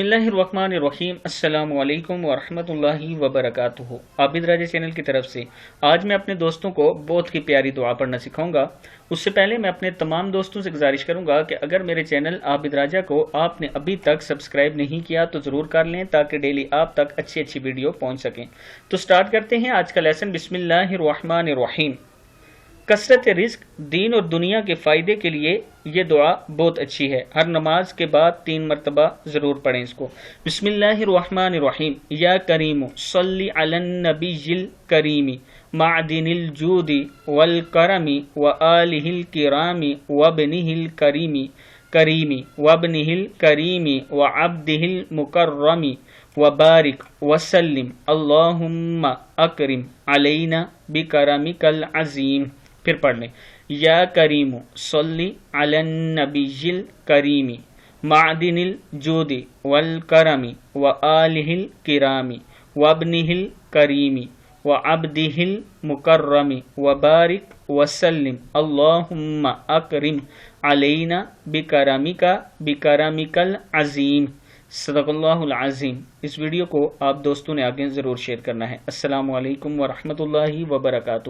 بسم اللہ الرحمن الرحیم۔ السلام علیکم ورحمۃ اللہ وبرکاتہ۔ عابد راجہ چینل کی طرف سے آج میں اپنے دوستوں کو بہت ہی پیاری دعا پڑھنا سکھاؤں گا۔ اس سے پہلے میں اپنے تمام دوستوں سے گزارش کروں گا کہ اگر میرے چینل عابد راجہ کو آپ نے ابھی تک سبسکرائب نہیں کیا تو ضرور کر لیں تاکہ ڈیلی آپ تک اچھی ویڈیو پہنچ سکیں۔ تو سٹارٹ کرتے ہیں آج کا لیسن۔ بسم اللہ الرحمن الرحیم۔ کثرت رزق دین اور دنیا کے فائدے کے لیے یہ دعا بہت اچھی ہے۔ ہر نماز کے بعد 3 مرتبہ ضرور پڑھیں اس کو۔ بسم اللہ الرحمن الرحیم۔ یا کریم صلی علی النبی الکریم معدن الجود والکرم وآلہ الکرام وابنہ الکریم وعبدہ المکرم وبارک وسلم اللہم اکرم علینا بکرمک العظیم۔ پھر پڑھ لیں۔ یا کریم صلی علی النبی الکریم معدن الجود والکرم وآلہ الکرام وابنہ الکریم وعبدہ المکرم وبارک وسلم اللہم اکرم علینا بکرمک العظیم۔ صدق اللہ العظیم۔ اس ویڈیو کو آپ دوستوں نے آگے ضرور شیئر کرنا ہے۔ السلام علیکم ورحمۃ اللہ وبرکاتہ۔